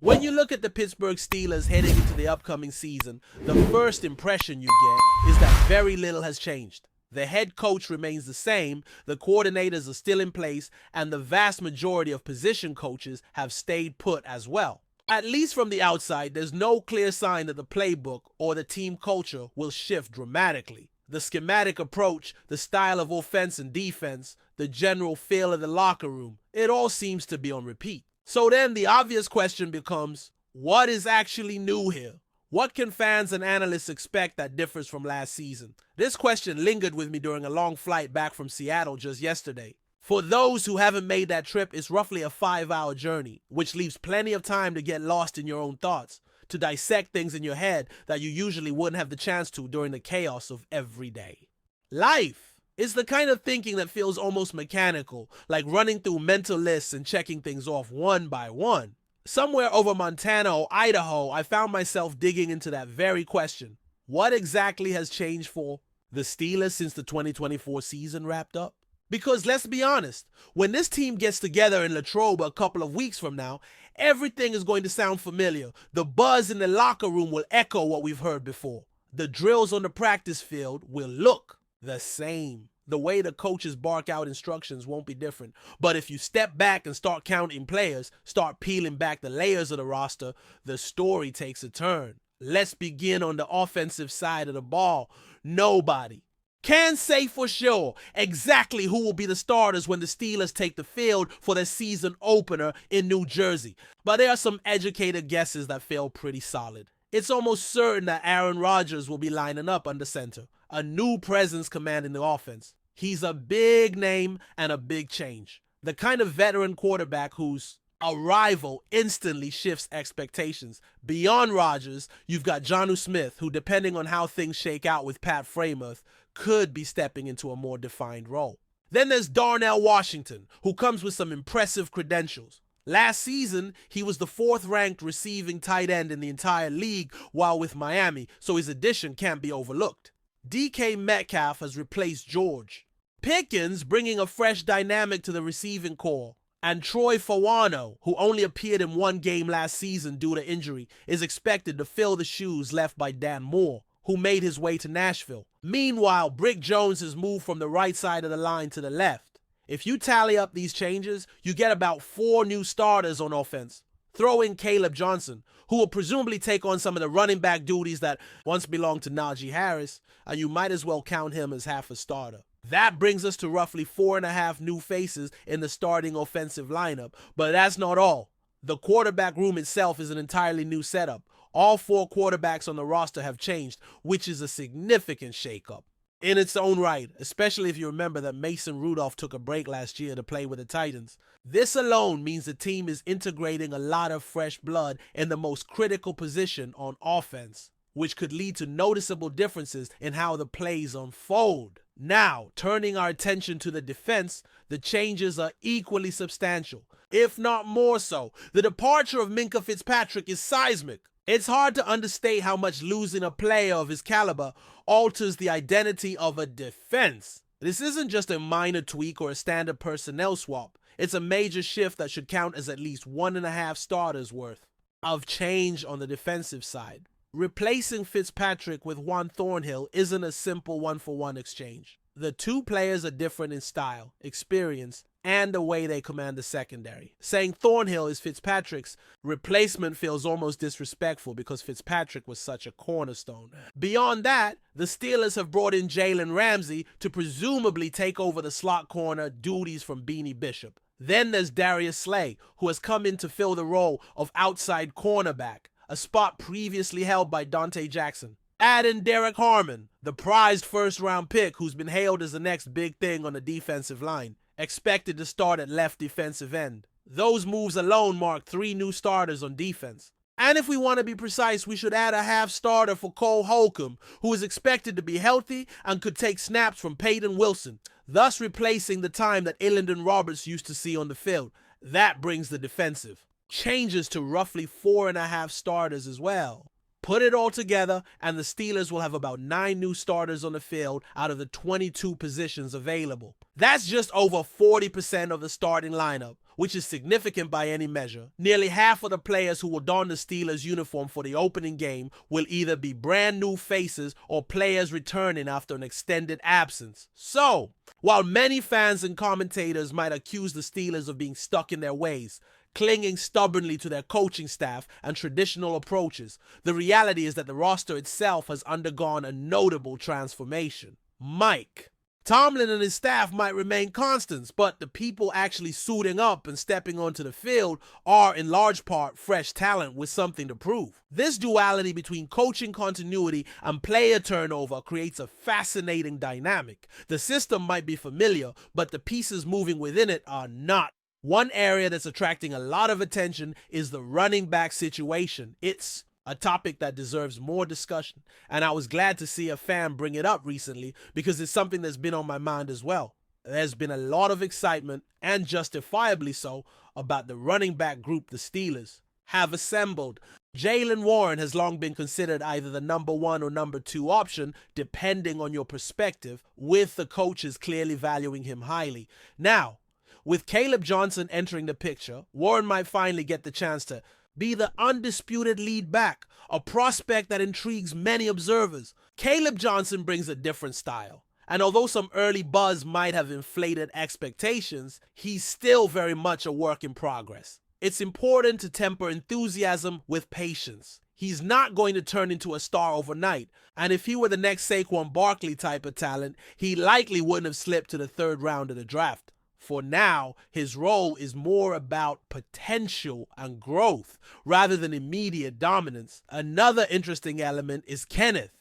When you look at the Pittsburgh Steelers heading into the upcoming season, the first impression you get is that very little has changed. The head coach remains the same, the coordinators are still in place, and the vast majority of position coaches have stayed put as well. At least from the outside, there's no clear sign that the playbook or the team culture will shift dramatically. The schematic approach, the style of offense and defense, the general feel of the locker room, it all seems to be on repeat. So then the obvious question becomes, what is actually new here? What can fans and analysts expect that differs from last season? This question lingered with me during a long flight back from Seattle just yesterday. For those who haven't made that trip, it's roughly a 5-hour journey, which leaves plenty of time to get lost in your own thoughts, to dissect things in your head that you usually wouldn't have the chance to during the chaos of every day. Life is the kind of thinking that feels almost mechanical, like running through mental lists and checking things off one by one. Somewhere over Montana or Idaho, I found myself digging into that very question. What exactly has changed for the Steelers since the 2024 season wrapped up? Because let's be honest, when this team gets together in Latrobe a couple of weeks from now, everything is going to sound familiar. The buzz in the locker room will echo what we've heard before. The drills on the practice field will look the same. The way the coaches bark out instructions won't be different. But if you step back and start counting players, start peeling back the layers of the roster, the story takes a turn. Let's begin on the offensive side of the ball. Nobody can say for sure exactly who will be the starters when the Steelers take the field for their season opener in New Jersey. But there are some educated guesses that feel pretty solid. It's almost certain that Aaron Rodgers will be lining up under center, a new presence commanding the offense. He's a big name and a big change. The kind of veteran quarterback whose arrival instantly shifts expectations. Beyond Rodgers, you've got Jonnu Smith, who, depending on how things shake out with Pat Freiermuth, could be stepping into a more defined role. Then there's Darnell Washington, who comes with some impressive credentials. Last season, he was the 4th-ranked receiving tight end in the entire league while with Miami, so his addition can't be overlooked. DK Metcalf has replaced George. Pickens bringing a fresh dynamic to the receiving core. And Troy Fawano, who only appeared in one game last season due to injury, is expected to fill the shoes left by Dan Moore, who made his way to Nashville. Meanwhile, Brick Jones has moved from the right side of the line to the left. If you tally up these changes, you get about 4 new starters on offense. Throw in Caleb Johnson, who will presumably take on some of the running back duties that once belonged to Najee Harris, and you might as well count him as half a starter. That brings us to roughly 4.5 new faces in the starting offensive lineup, but that's not all. The quarterback room itself is an entirely new setup. All 4 quarterbacks on the roster have changed, which is a significant shakeup in its own right, especially if you remember that Mason Rudolph took a break last year to play with the Titans. This alone means the team is integrating a lot of fresh blood in the most critical position on offense, which could lead to noticeable differences in how the plays unfold. Now, turning our attention to the defense, the changes are equally substantial, if not more so. The departure of Minkah Fitzpatrick is seismic. It's hard to understate how much losing a player of his caliber alters the identity of a defense. This isn't just a minor tweak or a standard personnel swap. It's a major shift that should count as at least 1.5 starters worth of change on the defensive side. Replacing Fitzpatrick with Juan Thornhill isn't a simple one-for-one exchange. The 2 players are different in style, experience, and the way they command the secondary. Saying Thornhill is Fitzpatrick's replacement feels almost disrespectful because Fitzpatrick was such a cornerstone. Beyond that, the Steelers have brought in JALEN RAMSEY to presumably take over the slot corner duties from Beanie Bishop. Then there's Darius Slay, who has come in to fill the role of outside cornerback, a spot previously held by Dante Jackson. Add in Derek Harmon, the prized 1st-round pick who's been hailed as the next big thing on the defensive line, expected to start at left defensive end. Those moves alone mark 3 new starters on defense. And if we want to be precise, we should add a half starter for Cole Holcomb, who is expected to be healthy and could take snaps from Peyton Wilson, thus replacing the time that Illendon Roberts used to see on the field. That brings the defensive changes to roughly 4.5 starters as well. Put it all together, and the Steelers will have about 9 new starters on the field out of the 22 positions available. That's just over 40% of the starting lineup, which is significant by any measure. Nearly half of the players who will don the Steelers uniform for the opening game will either be brand new faces or players returning after an extended absence. So, while many fans and commentators might accuse the Steelers of being stuck in their ways, clinging stubbornly to their coaching staff and traditional approaches, the reality is that the roster itself has undergone a notable transformation. Mike. Tomlin and his staff might remain constants, but the people actually suiting up and stepping onto the field are in large part fresh talent with something to prove. This duality between coaching continuity and player turnover creates a fascinating dynamic. The system might be familiar, but the pieces moving within it are not. One area that's attracting a lot of attention is the running back situation. It's a topic that deserves more discussion, and I was glad to see a fan bring it up recently because it's something that's been on my mind as well. There's been a lot of excitement, and justifiably so, about the running back group the Steelers have assembled. Jalen Warren has long been considered either the number 1 or number 2 option, depending on your perspective, with the coaches clearly valuing him highly. Now, with Caleb Johnson entering the picture, Warren might finally get the chance to be the undisputed lead back, a prospect that intrigues many observers. Caleb Johnson brings a different style, and although some early buzz might have inflated expectations, he's still very much a work in progress. It's important to temper enthusiasm with patience. He's not going to turn into a star overnight, and if he were the next Saquon Barkley type of talent, he likely wouldn't have slipped to the 3rd round of the draft. For now, his role is more about potential and growth rather than immediate dominance. Another interesting element is Kenneth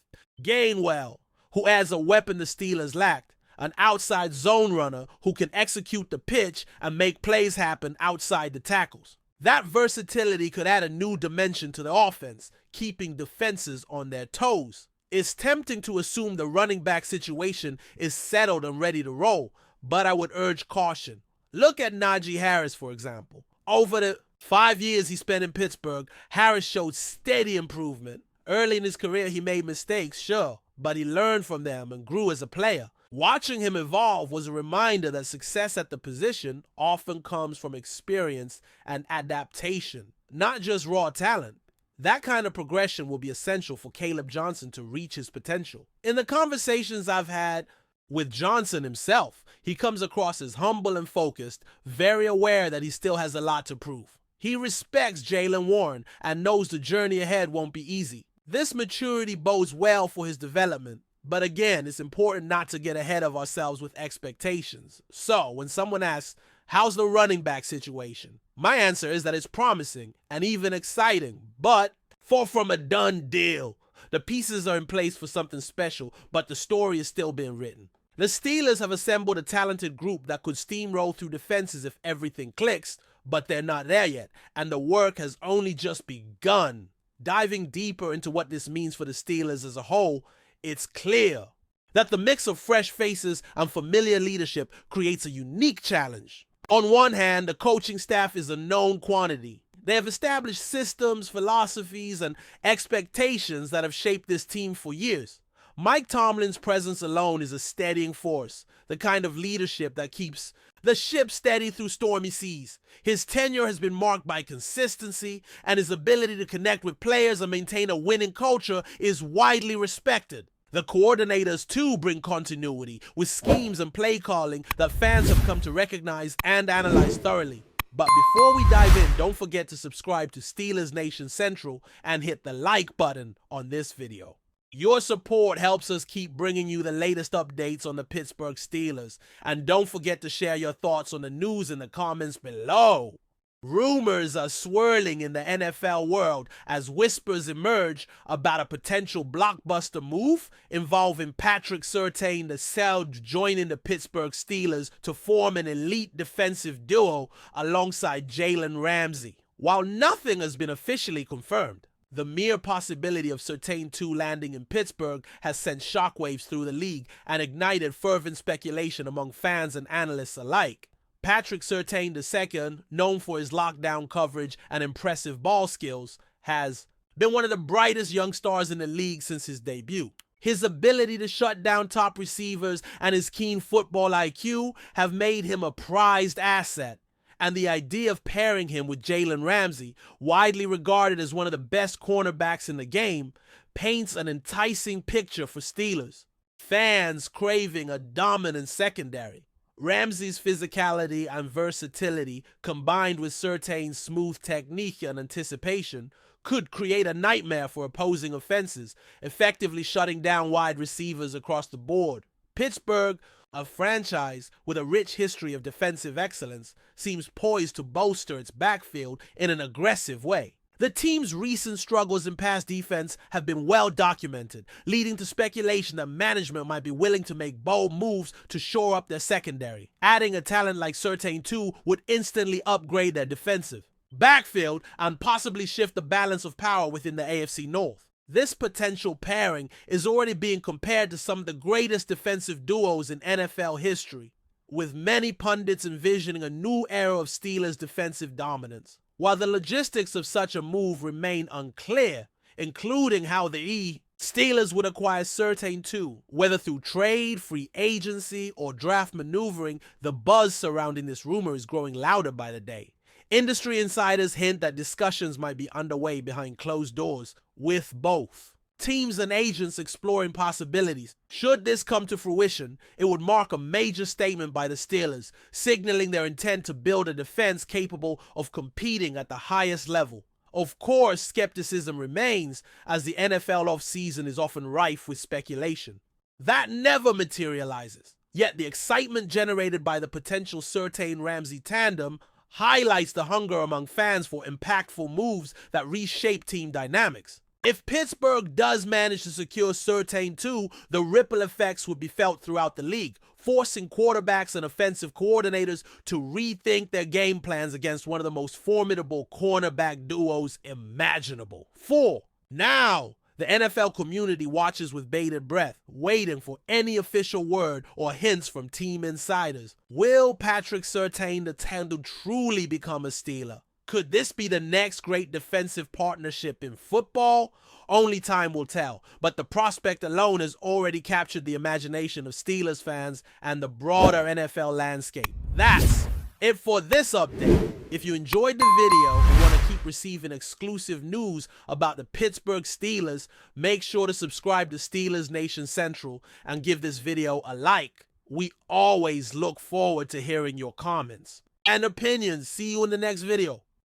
Gainwell, who adds a weapon the Steelers lacked, an outside zone runner who can execute the pitch and make plays happen outside the tackles. That versatility could add a new dimension to the offense, keeping defenses on their toes. It's tempting to assume the running back situation is settled and ready to roll, but I would urge caution. Look at Najee Harris, for example. Over the 5 years he spent in Pittsburgh, Harris showed steady improvement. Early in his career, he made mistakes, sure, but he learned from them and grew as a player. Watching him evolve was a reminder that success at the position often comes from experience and adaptation, not just raw talent. That kind of progression will be essential for Caleb Johnson to reach his potential. In the conversations I've had with Johnson himself, he comes across as humble and focused, very aware that he still has a lot to prove. He respects Jalen Warren and knows the journey ahead won't be easy. This maturity bodes well for his development, but again, it's important not to get ahead of ourselves with expectations. So, when someone asks, how's the running back situation? My answer is that it's promising and even exciting, but far from a done deal. The pieces are in place for something special, but the story is still being written. The Steelers have assembled a talented group that could steamroll through defenses if everything clicks, but they're not there yet, and the work has only just begun. Diving deeper into what this means for the Steelers as a whole, it's clear that the mix of fresh faces and familiar leadership creates a unique challenge. On one hand, the coaching staff is a known quantity. They have established systems, philosophies, and expectations that have shaped this team for years. Mike Tomlin's presence alone is a steadying force, the kind of leadership that keeps the ship steady through stormy seas. His tenure has been marked by consistency, and his ability to connect with players and maintain a winning culture is widely respected. The coordinators too bring continuity, with schemes and play calling that fans have come to recognize and analyze thoroughly. But before we dive in, don't forget to subscribe to Steelers Nation Central and hit the like button on this video. Your support helps us keep bringing you the latest updates on the Pittsburgh Steelers. And don't forget to share your thoughts on the news in the comments below. Rumors are swirling in the NFL world as whispers emerge about a potential blockbuster move involving Patrick Surtain II joining the Pittsburgh Steelers to form an elite defensive duo alongside Jalen Ramsey. While nothing has been officially confirmed, the mere possibility of Surtain II landing in Pittsburgh has sent shockwaves through the league and ignited fervent speculation among fans and analysts alike. Patrick Surtain II, known for his lockdown coverage and impressive ball skills, has been one of the brightest young stars in the league since his debut. His ability to shut down top receivers and his keen football IQ have made him a prized asset. and the idea of pairing him with JALEN RAMSEY, widely regarded as one of the best cornerbacks in the game, paints an enticing picture for Steelers fans craving a dominant secondary. Ramsey's physicality and versatility, combined with SURTAIN's smooth technique and anticipation, could create a nightmare for opposing offenses, effectively shutting down wide receivers across the board. Pittsburgh, a franchise with a rich history of defensive excellence, seems poised to bolster its backfield in an aggressive way. The team's recent struggles in pass defense have been well documented, leading to speculation that management might be willing to make bold moves to shore up their secondary. Adding a talent like SURTAIN 2 would instantly upgrade their defensive backfield and possibly shift the balance of power within the AFC North. This potential pairing is already being compared to some of the greatest defensive duos in NFL history, with many pundits envisioning a new era of Steelers' defensive dominance. While the logistics of such a move remain unclear, including how the Steelers would acquire SURTAIN 2, whether through trade, free agency, or draft maneuvering, the buzz surrounding this rumor is growing louder by the day. Industry insiders hint that discussions might be underway behind closed doors with both teams and agents exploring possibilities. Should this come to fruition, it would mark a major statement by the Steelers, signaling their intent to build a defense capable of competing at the highest level. Of course, skepticism remains, as the NFL offseason is often rife with speculation that never materializes. Yet the excitement generated by the potential SURTAIN-Ramsey tandem highlights the hunger among fans for impactful moves that reshape team dynamics. If Pittsburgh does manage to secure SURTAIN 2, the ripple effects would be felt throughout the league, forcing quarterbacks and offensive coordinators to rethink their game plans against one of the most formidable cornerback duos imaginable. Now, the NFL community watches with bated breath, waiting for any official word or hints from team insiders. Will Patrick SURTAIN the tandem truly become a Steeler? Could this be the next great defensive partnership in football? Only time will tell, but the prospect alone has already captured the imagination of Steelers fans and the broader NFL landscape. That's it for this update. If you enjoyed the video and want to keep receiving exclusive news about the Pittsburgh Steelers, make sure to subscribe to Steelers Nation Central and give this video a like. We always look forward to hearing your comments and opinions. See you in the next video.